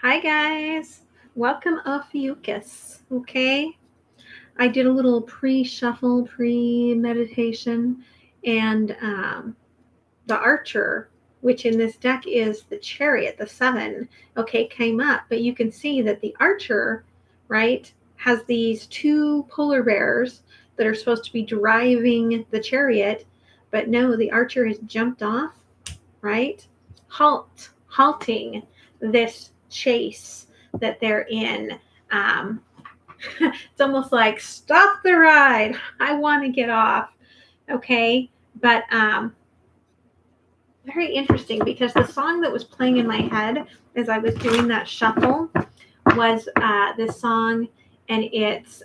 Hi guys, welcome Ophiuchus. Okay, I did a little pre-shuffle, pre-meditation, and the Archer, which in this deck is the Chariot, the 7. Okay, came up, but you can see that the Archer, right, has these two polar bears that are supposed to be driving the Chariot, but no, the Archer has jumped off, right? Halting this chase that they're in. Um, it's almost like stop the ride. I want to get off. Okay, but very interesting because the song that was playing in my head as I was doing that shuffle was this song, and it's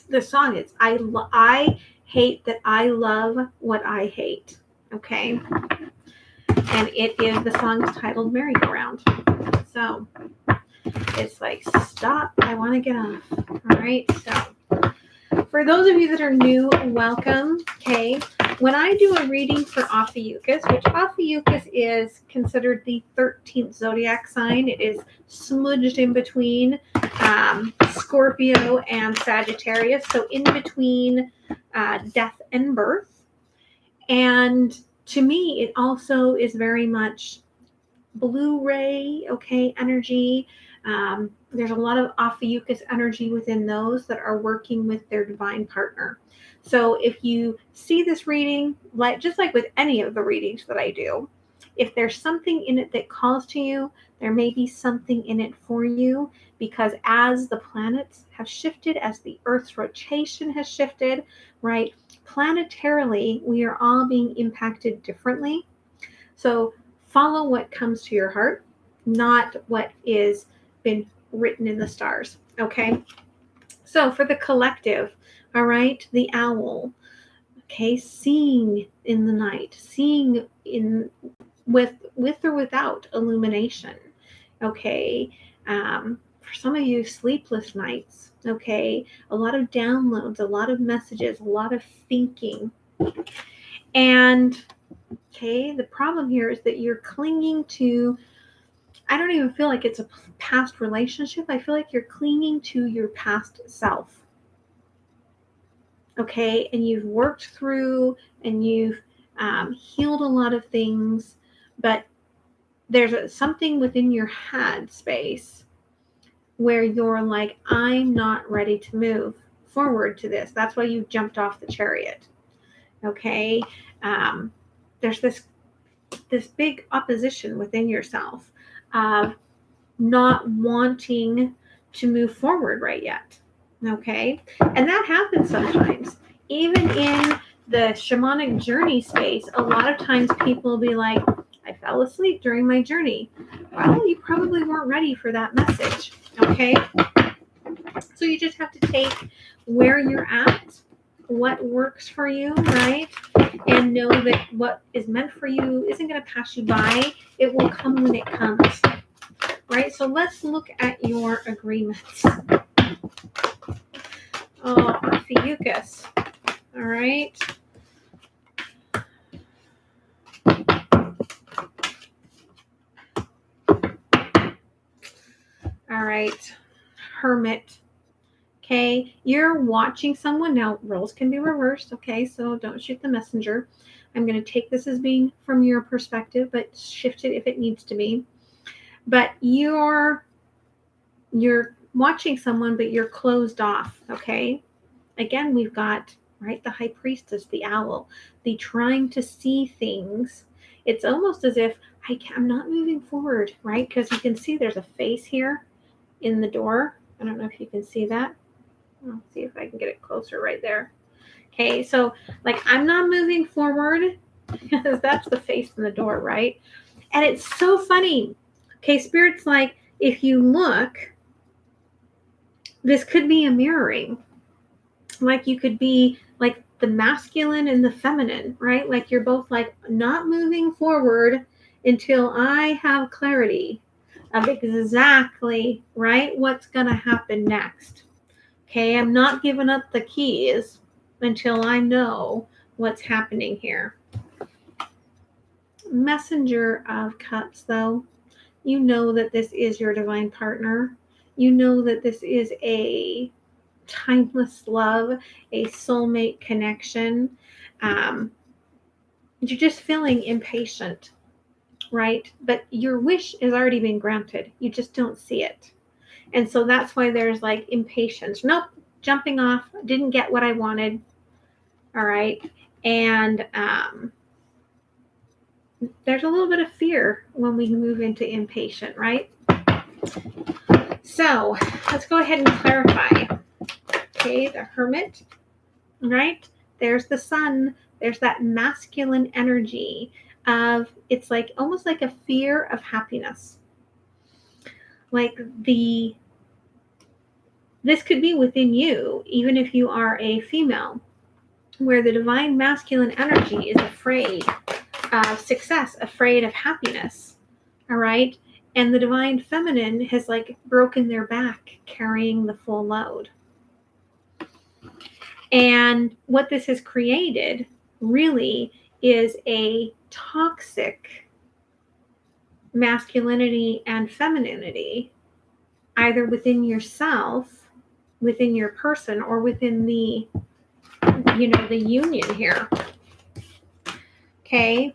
the song is I hate that I love what I hate. Okay, and the song is titled Merry-Go-Round. So it's like, stop, I want to get off. All right, so for those of you that are new, welcome. Okay, when I do a reading for Ophiuchus, which Ophiuchus is considered the 13th zodiac sign, it is smudged in between Scorpio and Sagittarius, so in between death and birth. And to me, it also is very much Blu-ray, okay, energy. There's a lot of Ophiuchus energy within those that are working with their divine partner. So if you see this reading, just like with any of the readings that I do, if there's something in it that calls to you, there may be something in it for you, because as the planets have shifted, as the Earth's rotation has shifted, right, planetarily, we are all being impacted differently. So follow what comes to your heart, not what is been written in the stars. Okay. So for the collective, all right, the owl. Okay, seeing in the night, seeing in with or without illumination. Okay. For some of you, sleepless nights. Okay, a lot of downloads, a lot of messages, a lot of thinking, and okay, the problem here is that you're clinging to, I don't even feel like it's a past relationship. I feel like you're clinging to your past self. Okay, and you've worked through and you've healed a lot of things, but there's something within your head space where you're like, I'm not ready to move forward to this. That's why you jumped off the chariot. Okay, there's this big opposition within yourself of not wanting to move forward right yet. Okay, and that happens sometimes. Even in the shamanic journey space, a lot of times people will be like, I fell asleep during my journey. Well, you probably weren't ready for that message. Okay, so you just have to take where you're at, what works for you, right? And know that what is meant for you isn't going to pass you by. It will come when it comes, right? So let's look at your agreements. Oh, Ophiuchus. All right. All right. Hermit. Okay, you're watching someone. Now, roles can be reversed, okay, so don't shoot the messenger. I'm going to take this as being from your perspective, but shift it if it needs to be. But you're watching someone, but you're closed off, okay? Again, we've got, right, the high priestess, the owl, the trying to see things. It's almost as if I'm not moving forward, right? Because you can see there's a face here in the door. I don't know if you can see that. I'll see if I can get it closer right there. Okay, so like I'm not moving forward because that's the face in the door, right? And it's so funny. Okay, Spirit's like, if you look, this could be a mirroring. Like you could be like the masculine and the feminine, right? Like you're both like not moving forward until I have clarity of exactly, right, what's going to happen next. Okay, I'm not giving up the keys until I know what's happening here. Messenger of Cups, though, you know that this is your divine partner. You know that this is a timeless love, a soulmate connection. You're just feeling impatient, right? But your wish has already been granted. You just don't see it. And so that's why there's like impatience. Nope, jumping off, didn't get what I wanted. All right. And there's a little bit of fear when we move into impatient, right? So let's go ahead and clarify. Okay, the Hermit, right? There's the Sun. There's that masculine energy of, it's like almost like a fear of happiness. Like this could be within you, even if you are a female, where the divine masculine energy is afraid of success, afraid of happiness. All right. And the divine feminine has like broken their back carrying the full load. And what this has created really is a toxic masculinity and femininity, either within yourself, within your person, or within the union here. Okay.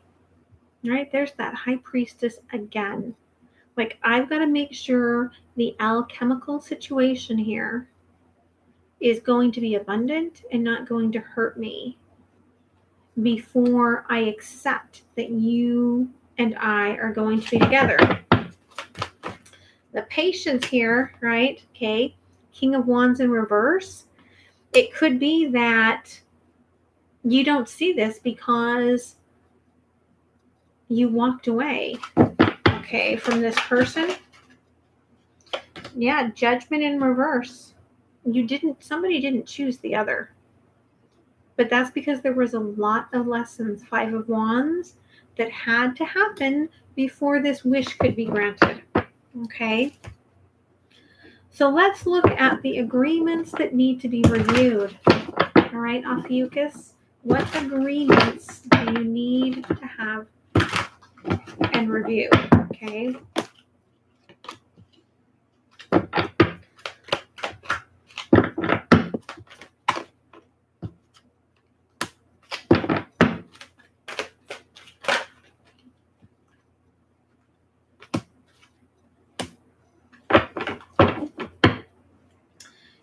Right. There's that High Priestess again. Like, I've got to make sure the alchemical situation here is going to be abundant and not going to hurt me before I accept that you and I are going to be together. The Patience here, right? Okay. King of Wands in reverse. It could be that you don't see this because you walked away, okay, from this person. Yeah, Judgment in reverse. Somebody didn't choose the other. But that's because there was a lot of lessons, 5 of Wands, that had to happen before this wish could be granted. Okay? So let's look at the agreements that need to be reviewed. All right, Ophiuchus, what agreements do you need to have and review? Okay?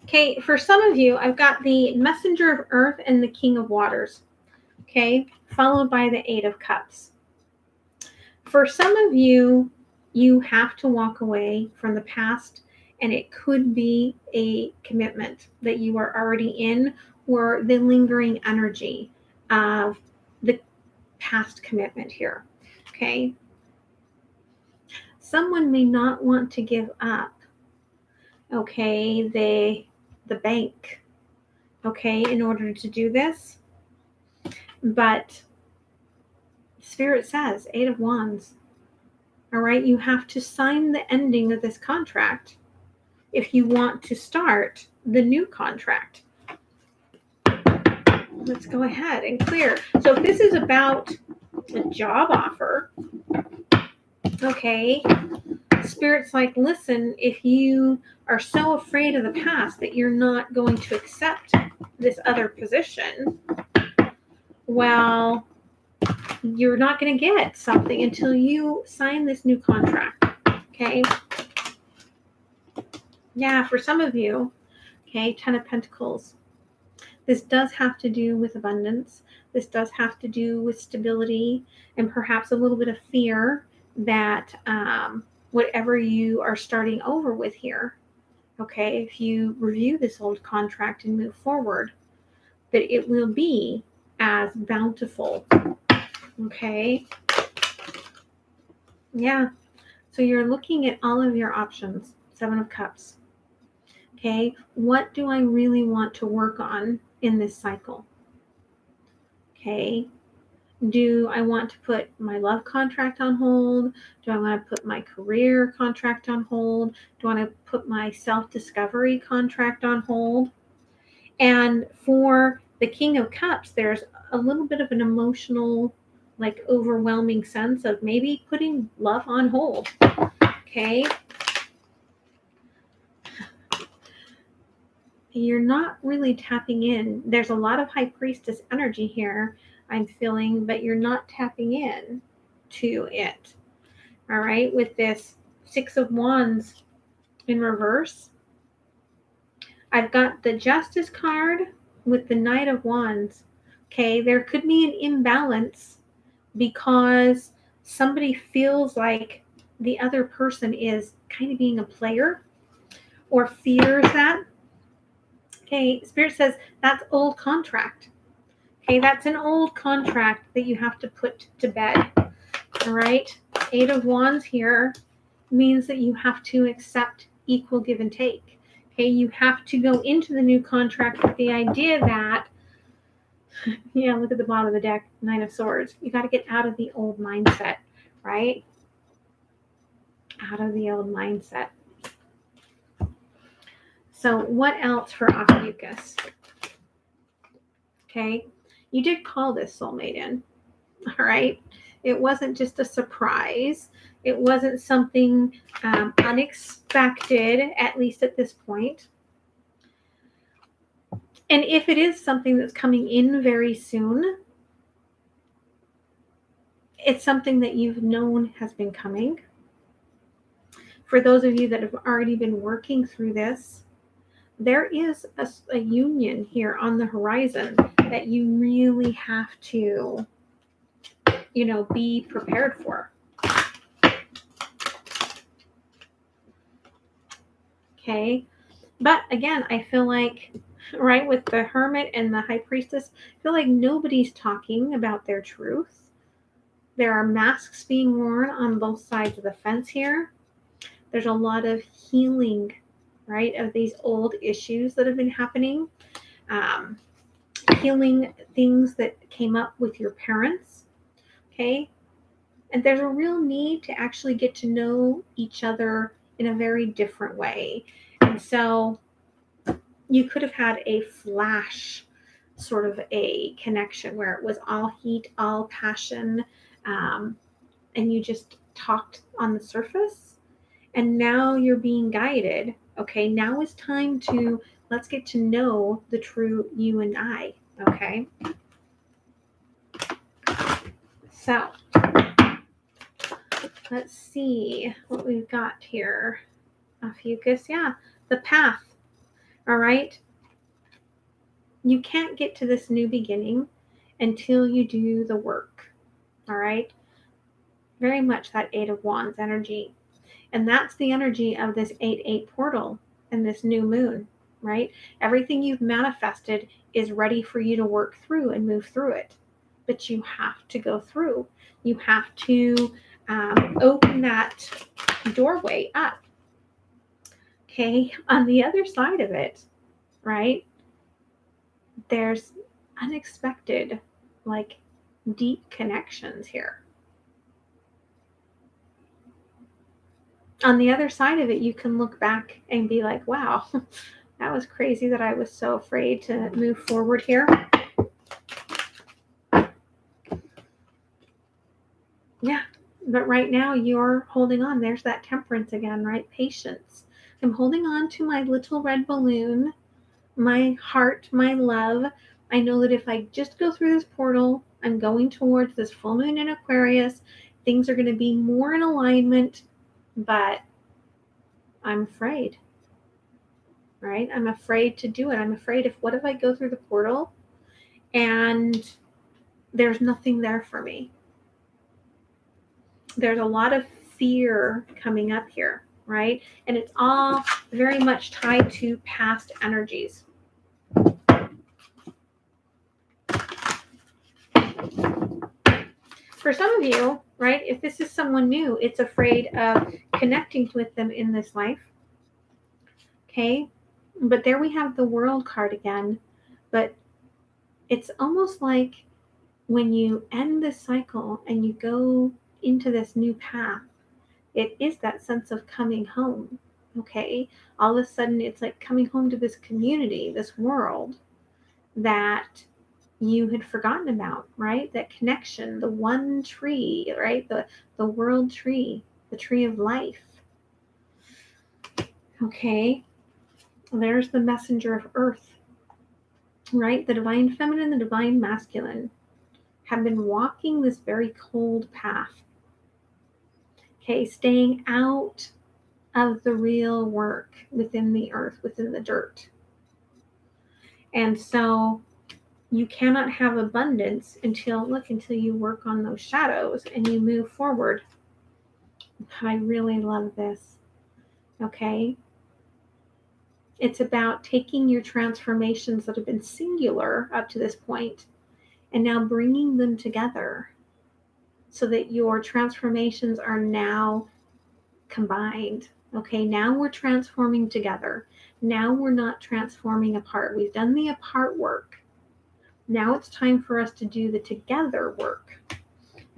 Okay, for some of you, I've got the Messenger of Earth and the King of Waters, okay, followed by the 8 of Cups. For some of you, you have to walk away from the past, and it could be a commitment that you are already in, or the lingering energy of the past commitment here, okay? Someone may not want to give up, okay, the bank, okay, in order to do this. But Spirit says, 8 of Wands, all right, you have to sign the ending of this contract if you want to start the new contract. Let's go ahead and clear. So if this is about a job offer, okay, Spirit's like, listen, if you are so afraid of the past that you're not going to accept this other position, well, you're not going to get something until you sign this new contract. Okay. Yeah, for some of you, okay, 10 of Pentacles. This does have to do with abundance. This does have to do with stability and perhaps a little bit of fear that whatever you are starting over with here, okay, if you review this old contract and move forward, that it will be as bountiful. Okay. Yeah. So you're looking at all of your options. 7 of Cups. Okay. What do I really want to work on in this cycle? Okay. Do I want to put my love contract on hold? Do I want to put my career contract on hold? Do I want to put my self-discovery contract on hold? And for the King of Cups, there's a little bit of an emotional like overwhelming sense of maybe putting love on hold. Okay. You're not really tapping in. There's a lot of High Priestess energy here, I'm feeling, but you're not tapping in to it. All right. With this Six of Wands in reverse, I've got the Justice card with the Knight of Wands. Okay. There could be an imbalance because somebody feels like the other person is kind of being a player or fears that. Okay, Spirit says that's old contract. Okay, that's an old contract that you have to put to bed. All right, Eight of Wands here means that you have to accept equal give and take. Okay, you have to go into the new contract with the idea that, yeah, look at the bottom of the deck, Nine of Swords. You got to get out of the old mindset, right? Out of the old mindset. So what else for Ophiuchus? Okay, you did call this soulmate in, all right? It wasn't just a surprise. It wasn't something unexpected, at least at this point. And if it is something that's coming in very soon, it's something that you've known has been coming. For those of you that have already been working through this, there is a union here on the horizon that you really have to, be prepared for. Okay. But again, I feel like, right, with the Hermit and the High Priestess, I feel like nobody's talking about their truth. There are masks being worn on both sides of the fence here. There's a lot of healing, right, of these old issues that have been happening. Healing things that came up with your parents. Okay. And there's a real need to actually get to know each other in a very different way. And so you could have had a flash sort of a connection where it was all heat, all passion, and you just talked on the surface. And now you're being guided. Okay, now is time to let's get to know the true you and I. Okay. So let's see what we've got here. Ophiuchus, yeah, the path. All right. You can't get to this new beginning until you do the work. All right. Very much that Eight of Wands energy. And that's the energy of this 8-8 portal and this new moon, right? Everything you've manifested is ready for you to work through and move through it. But you have to go through. You have to open that doorway up. Okay. On the other side of it, right, there's unexpected, like, deep connections here. On the other side of it, you can look back and be like, wow, that was crazy that I was so afraid to move forward here. Yeah, but right now you're holding on. There's that temperance again, right? Patience. I'm holding on to my little red balloon, my heart, my love. I know that if I just go through this portal, I'm going towards this full moon in Aquarius. Things are going to be more in alignment, but I'm afraid, right? I'm afraid to do it. I'm afraid what if I go through the portal and there's nothing there for me? There's a lot of fear coming up here, right? And it's all very much tied to past energies. For some of you, right, if this is someone new, it's afraid of connecting with them in this life. Okay, but there we have the World card again. But it's almost like when you end this cycle and you go into this new path, it is that sense of coming home. Okay, all of a sudden it's like coming home to this community, this world that you had forgotten about, right? That connection, the one tree, right? The world tree, the tree of life. Okay, there's the messenger of earth, right? The divine feminine, the divine masculine have been walking this very cold path. Okay, staying out of the real work within the earth, within the dirt. And so you cannot have abundance until you work on those shadows and you move forward. I really love this. Okay. It's about taking your transformations that have been singular up to this point and now bringing them together so that your transformations are now combined. Okay, now we're transforming together. Now we're not transforming apart. We've done the apart work. Now it's time for us to do the together work.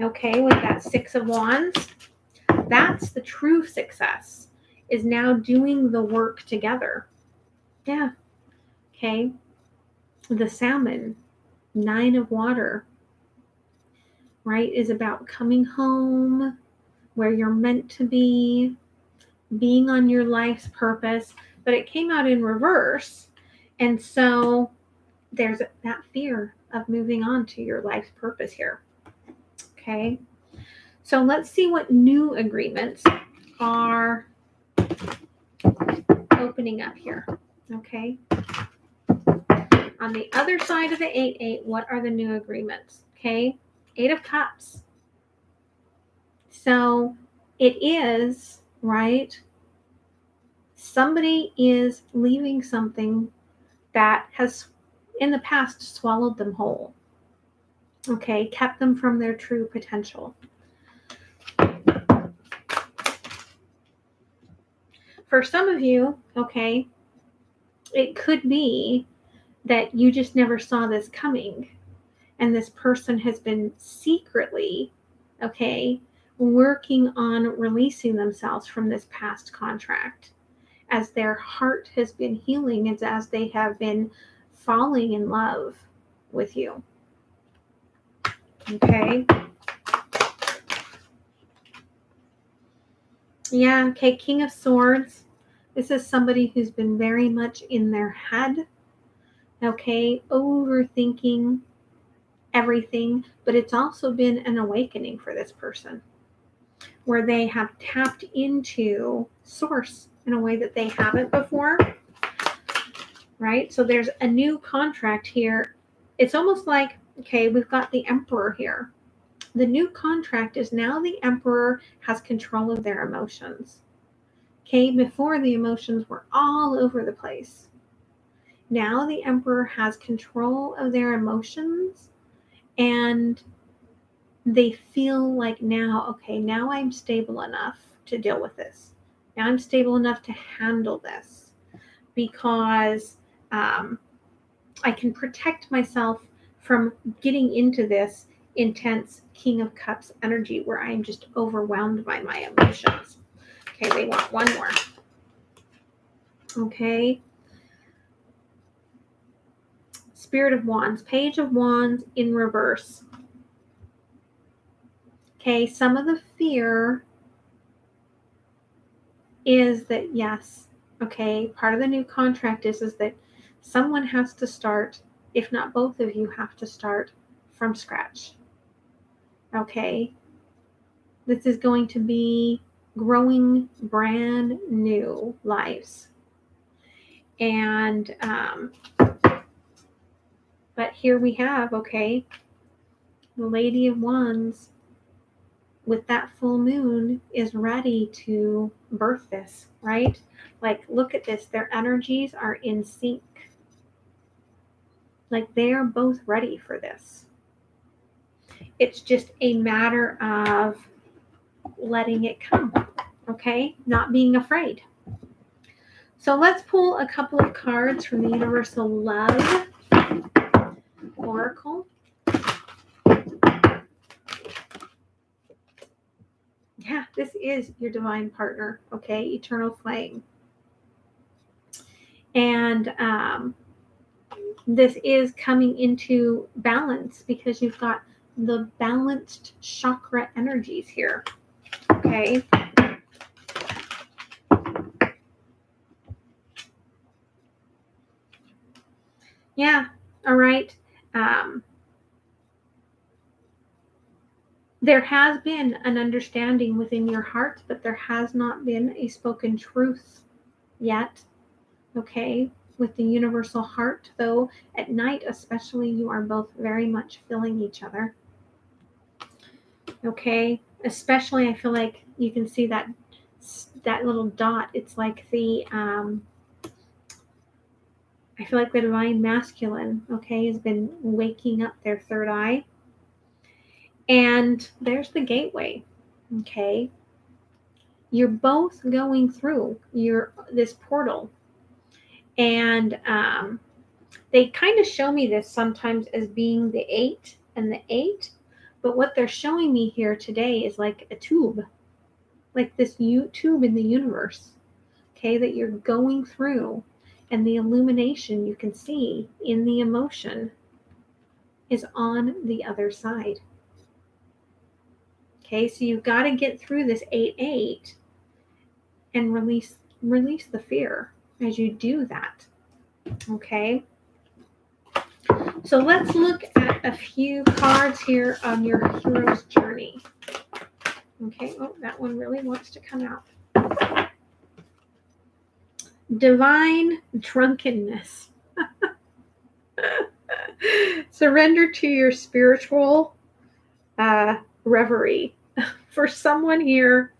Okay, with that Six of Wands, that's the true success, is now doing the work together. Yeah. Okay. The Salmon, Nine of Water, right, is about coming home where you're meant to be, being on your life's purpose, but it came out in reverse. And so there's that fear of moving on to your life's purpose here. Okay. So let's see what new agreements are opening up here. Okay. On the other side of the 8-8, what are the new agreements? Okay. 8 of Cups. So it is, right? Somebody is leaving something that has in the past swallowed them whole. Okay. Kept them from their true potential. For some of you, okay, it could be that you just never saw this coming. And this person has been secretly, okay, working on releasing themselves from this past contract as their heart has been healing and as they have been falling in love with you. Okay. Yeah, okay, King of Swords. This is somebody who's been very much in their head, okay, overthinking everything, but it's also been an awakening for this person where they have tapped into source in a way that they haven't before, right? So there's a new contract here. It's almost like, okay, we've got the Emperor here. The new contract is now the Emperor has control of their emotions. Okay, before the emotions were all over the place. Now the Emperor has control of their emotions and they feel like now, okay, now I'm stable enough to deal with this. Now I'm stable enough to handle this because I can protect myself from getting into this intense King of Cups energy where I'm just overwhelmed by my emotions. Okay, they want one more. Okay. Spirit of Wands, Page of Wands in reverse. Okay, some of the fear is that, yes, okay, part of the new contract is that someone has to start, if not both of you have to start from scratch. Okay, this is going to be growing brand new lives. And, but here we have, okay, the Lady of Wands with that full moon is ready to birth this, right? Like, look at this. Their energies are in sync. Like, they are both ready for this. It's just a matter of letting it come, okay? Not being afraid. So let's pull a couple of cards from the Universal Love Oracle. Yeah, this is your divine partner, okay? Eternal Flame. And this is coming into balance because you've got the balanced chakra energies here. Okay. Yeah. All right. There has been an understanding within your heart, but there has not been a spoken truth yet. Okay. With the universal heart, though, at night especially, you are both very much feeling each other. Okay. Especially, I feel like you can see that little dot. It's like the I feel like the divine masculine, okay, has been waking up their third eye. And there's the gateway, okay? You're both going through this portal. And they kind of show me this sometimes as being the 8 and the 8. But what they're showing me here today is like a tube, like this tube in the universe, okay, that you're going through. And the illumination you can see in the emotion is on the other side. Okay, so you've got to get through this 8-8 and release the fear as you do that. Okay, so let's look at a few cards here on your hero's journey. Okay, oh, that one really wants to come out. Divine drunkenness. Surrender to your spiritual reverie. For someone here,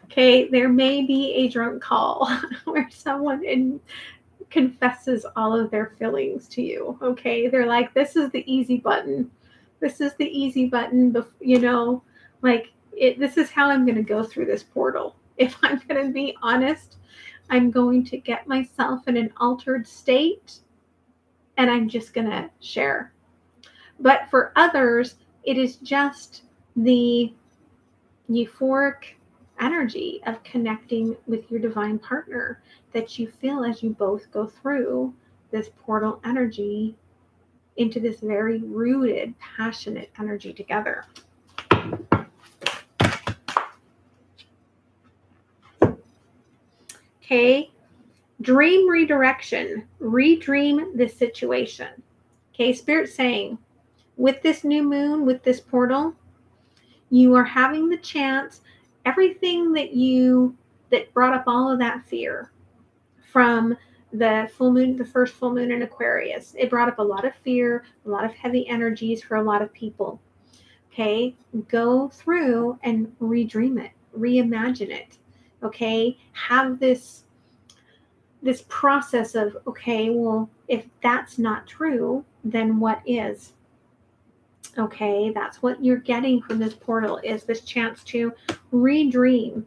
okay, there may be a drunk call where someone confesses all of their feelings to you. Okay, they're like, this is the easy button. This is the easy button. This is how I'm going to go through this portal. If I'm going to be honest, I'm going to get myself in an altered state and I'm just going to share. But for others, it is just the euphoric energy of connecting with your divine partner that you feel as you both go through this portal energy into this very rooted, passionate energy together. Okay, dream redirection. Redream this situation. Okay, Spirit's saying, with this new moon, with this portal, you are having the chance, everything that brought up all of that fear from the full moon, the first full moon in Aquarius, it brought up a lot of fear, a lot of heavy energies for a lot of people. Okay, go through and redream it, reimagine it. Okay, have this process of, okay, well, if that's not true, then what is? Okay, that's what you're getting from this portal, is this chance to redream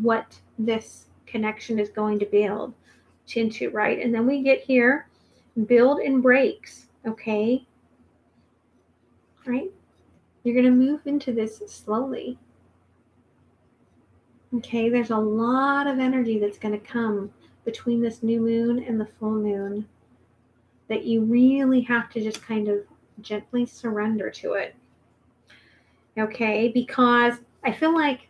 what this connection is going to build into, right? And then we get here, build and breaks, okay? Right? You're going to move into this slowly. Okay, there's a lot of energy that's going to come between this new moon and the full moon that you really have to just kind of gently surrender to it. Okay, because I feel like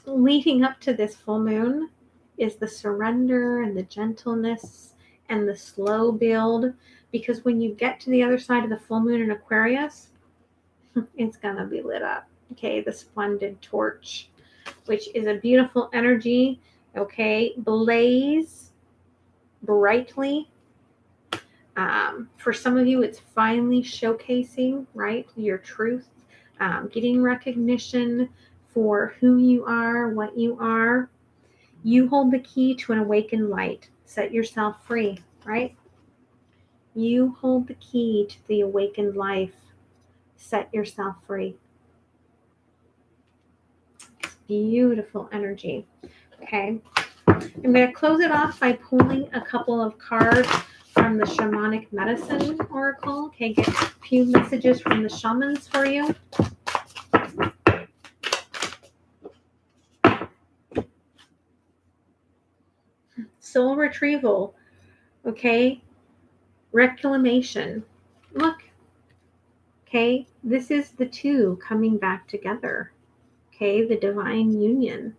leading up to this full moon is the surrender and the gentleness and the slow build, because when you get to the other side of the full moon in Aquarius, it's going to be lit up. Okay, the splendid torch, which is a beautiful energy. Okay, blaze brightly. For some of you, it's finally showcasing, right, your truth, getting recognition for who you are, what you are. You hold the key to an awakened light. Set yourself free, right? You hold the key to the awakened life. Set yourself free. Beautiful energy. Okay. I'm going to close it off by pulling a couple of cards from the Shamanic Medicine Oracle. Okay, get a few messages from the shamans for you. Soul retrieval. Okay. Reclamation. Look, okay, this is the two coming back together. Okay, the divine union.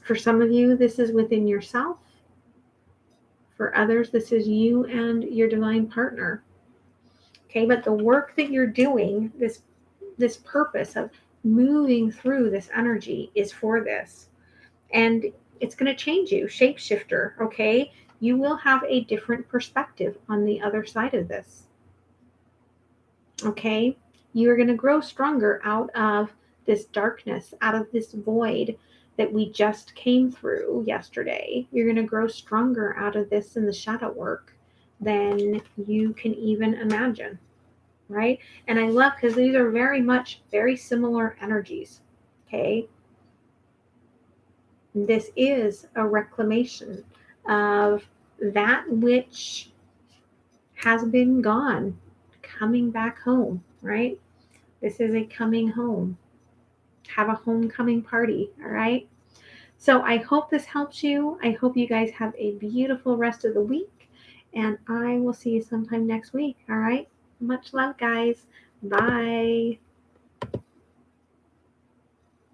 For some of you, this is within yourself. For others, this is you and your divine partner. Okay, but the work that you're doing, this purpose of moving through this energy is for this. And it's going to change you, shapeshifter, okay? You will have a different perspective on the other side of this. Okay? You're going to grow stronger out of this darkness, out of this void that we just came through yesterday. You're going to grow stronger out of this in the shadow work than you can even imagine, right? And I love, because these are very similar energies, okay? This is a reclamation of that which has been gone, coming back home, right? This is a coming home. Have a homecoming party, all right? So I hope this helps you. I hope you guys have a beautiful rest of the week, and I will see you sometime next week, all right? Much love, guys. Bye.